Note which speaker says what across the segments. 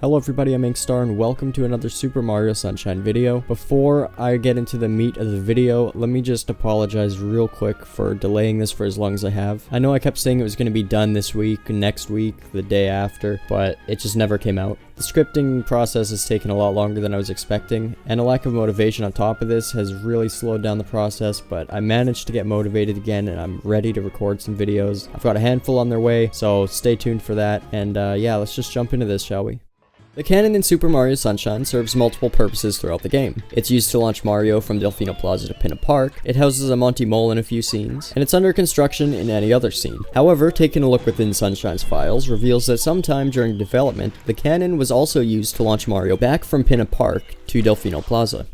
Speaker 1: Hello everybody, I'm Inkstar and welcome to another Super Mario Sunshine video. Before I get into the meat of the video, let me just apologize real quick for delaying this for as long as I have. I know I kept saying it was going to be done this week, next week, the day after, but it just never came out. The scripting process has taken a lot longer than I was expecting, and a lack of motivation on top of this has really slowed down the process, but I managed to get motivated again and I'm ready to record some videos. I've got a handful on their way, so stay tuned for that, and yeah, let's just jump into this, shall we? The cannon in Super Mario Sunshine serves multiple purposes throughout the game. It's used to launch Mario from Delfino Plaza to Pinna Park, it houses a Monty Mole in a few scenes, and it's under construction in any other scene. However, taking a look within Sunshine's files reveals that sometime during development, the cannon was also used to launch Mario back from Pinna Park to Delfino Plaza.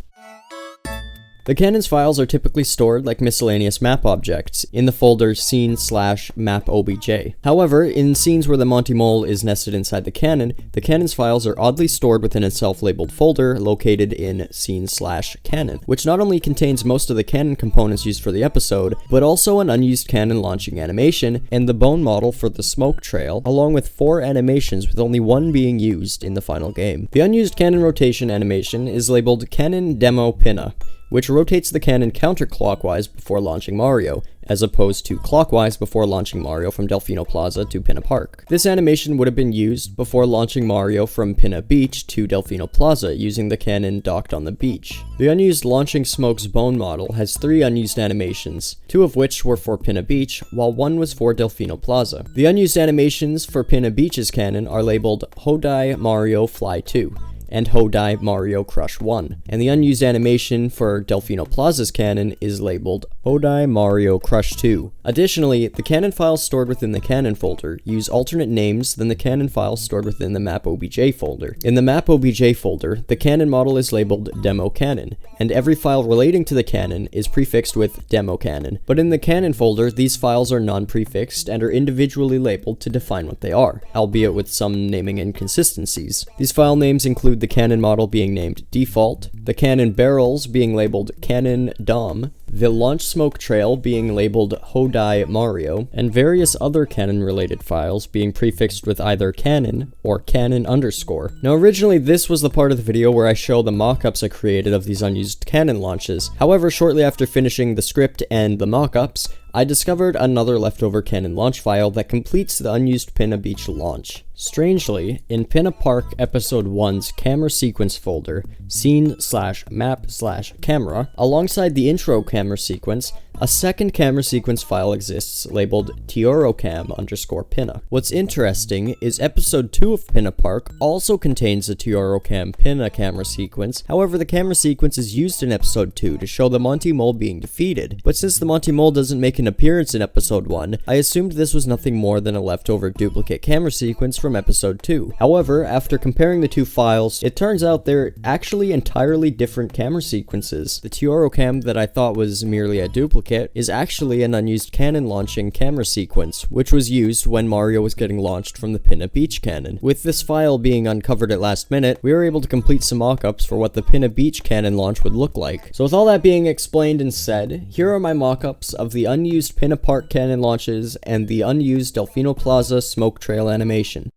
Speaker 1: The cannon's files are typically stored like miscellaneous map objects in the folder scene/map_obj. However, in scenes where the Monty Mole is nested inside the cannon's files are oddly stored within a self-labeled folder located in scene/cannon, which not only contains most of the cannon components used for the episode, but also an unused cannon launching animation and the bone model for the smoke trail, along with 4 animations with only one being used in the final game. The unused cannon rotation animation is labeled Cannon Demo Pinna, which rotates the cannon counterclockwise before launching Mario, as opposed to clockwise before launching Mario from Delfino Plaza to Pinna Park. This animation would have been used before launching Mario from Pinna Beach to Delfino Plaza using the cannon docked on the beach. The unused launching smokes bone model has 3 unused animations, 2 of which were for Pinna Beach, while 1 was for Delfino Plaza. The unused animations for Pinna Beach's cannon are labeled Hodai Mario Fly 2. And Hodai Mario Crush 1, and the unused animation for Delfino Plaza's cannon is labeled Hodai Mario Crush 2. Additionally, the cannon files stored within the cannon folder use alternate names than the cannon files stored within the map_obj folder. In the map_obj folder, the cannon model is labeled Demo Cannon, and every file relating to the cannon is prefixed with Demo Cannon. But in the cannon folder, these files are non-prefixed and are individually labeled to define what they are, albeit with some naming inconsistencies. These file names include the cannon model being named Default, the cannon barrels being labeled Cannon Dom, the launch smoke trail being labeled Hodai Mario, and various other cannon-related files being prefixed with either cannon or cannon underscore. Now originally this was the part of the video where I show the mockups I created of these unused cannon launches. However, shortly after finishing the script and the mockups, I discovered another leftover cannon launch file that completes the unused Pinna Beach launch. Strangely, in Pinna Park Episode 1's camera sequence folder, scene/map/camera, alongside the intro camera sequence, a second camera sequence file exists labeled TioroCam_Pinna. What's interesting is Episode 2 of Pinna Park also contains a TioroCam Pinna camera sequence. However, the camera sequence is used in Episode 2 to show the Monty Mole being defeated. But since the Monty Mole doesn't make an appearance in Episode 1, I assumed this was nothing more than a leftover duplicate camera sequence from Episode 2. However, after comparing the two files, it turns out they're actually entirely different camera sequences. The TioroCam that I thought was merely a duplicate is actually an unused cannon launching camera sequence, which was used when Mario was getting launched from the Pinna Beach cannon. With this file being uncovered at last minute, we were able to complete some mockups for what the Pinna Beach cannon launch would look like. So with all that being explained and said, here are my mockups of the unused Pinna Park cannon launches and the unused Delfino Plaza smoke trail animation.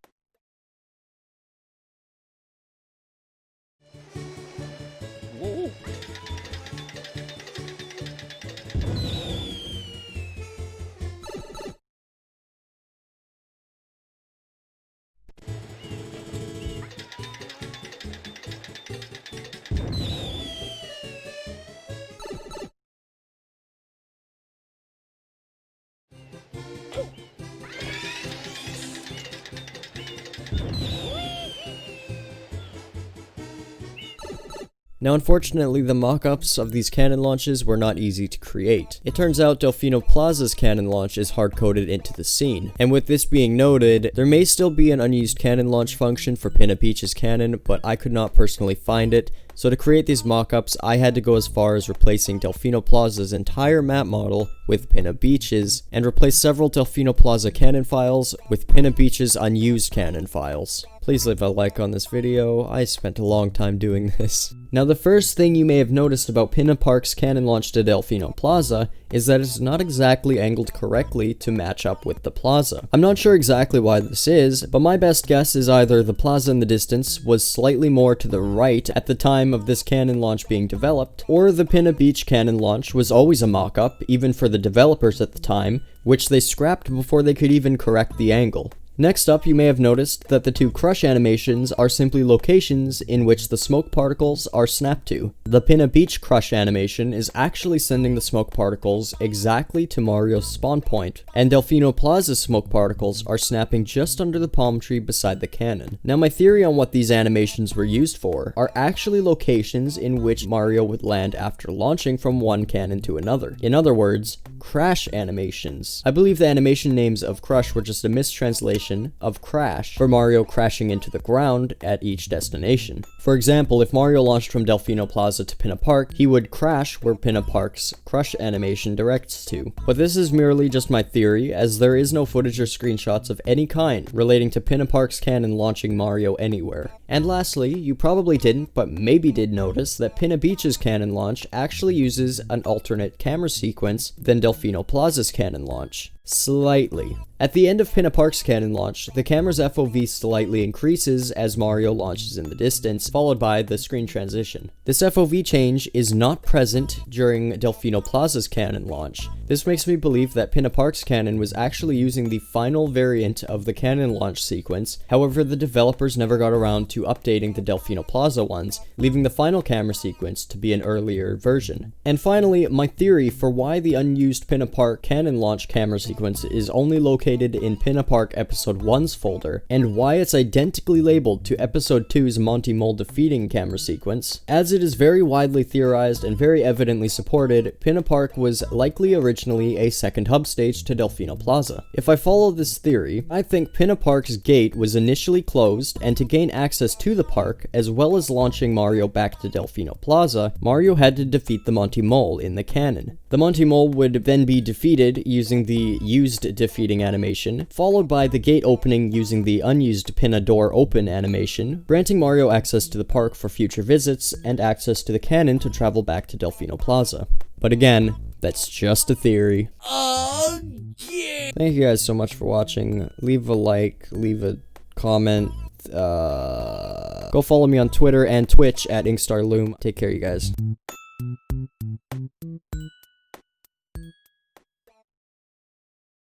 Speaker 1: Now unfortunately, the mockups of these cannon launches were not easy to create. It turns out Delfino Plaza's cannon launch is hard-coded into the scene, and with this being noted, there may still be an unused cannon launch function for Pinna Beach's cannon, but I could not personally find it. So to create these mockups, I had to go as far as replacing Delfino Plaza's entire map model with Pinna Beach's, and replace several Delfino Plaza cannon files with Pinna Beach's unused cannon files. Please leave a like on this video, I spent a long time doing this. Now the first thing you may have noticed about Pinna Park's cannon launch to Delfino Plaza is that it's not exactly angled correctly to match up with the plaza. I'm not sure exactly why this is, but my best guess is either the plaza in the distance was slightly more to the right at the time of this cannon launch being developed, or the Pinna Beach cannon launch was always a mock-up, even for the developers at the time, which they scrapped before they could even correct the angle. Next up, you may have noticed that the two crush animations are simply locations in which the smoke particles are snapped to. The Pinna Beach crush animation is actually sending the smoke particles exactly to Mario's spawn point, and Delfino Plaza's smoke particles are snapping just under the palm tree beside the cannon. Now, my theory on what these animations were used for are actually locations in which Mario would land after launching from one cannon to another. In other words, crash animations. I believe the animation names of crush were just a mistranslation of crash for Mario crashing into the ground at each destination. For example, if Mario launched from Delfino Plaza to Pinna Park, he would crash where Pinna Park's crush animation directs to. But this is merely just my theory, as there is no footage or screenshots of any kind relating to Pinna Park's cannon launching Mario anywhere. And lastly, you probably didn't, but maybe did notice that Pinna Beach's cannon launch actually uses an alternate camera sequence than Delfino Plaza's cannon launch. Slightly. At the end of Pinna Park's cannon launch, the camera's FOV slightly increases as Mario launches in the distance, followed by the screen transition. This FOV change is not present during Delfino Plaza's cannon launch. This makes me believe that Pinna Park's cannon was actually using the final variant of the cannon launch sequence, however the developers never got around to updating the Delfino Plaza ones, leaving the final camera sequence to be an earlier version. And finally, my theory for why the unused Pinna Park cannon launch camera sequence is only located in Pinna Park Episode 1's folder, and why it's identically labeled to Episode 2's Monty Mole defeating camera sequence. As it is very widely theorized and very evidently supported, Pinna Park was likely originally a second hub stage to Delfino Plaza. If I follow this theory, I think Pinna Park's gate was initially closed, and to gain access to the park, as well as launching Mario back to Delfino Plaza, Mario had to defeat the Monty Mole in the cannon. The Monty Mole would then be defeated using the used defeating animation, followed by the gate opening using the unused Pinna door open animation, granting Mario access to the park for future visits and access to the cannon to travel back to Delfino Plaza. But again, that's just a theory. Oh, yeah. Thank you guys so much for watching. Leave a like, leave a comment. Go follow me on Twitter and Twitch at Inkstar Loom. Take care, you guys.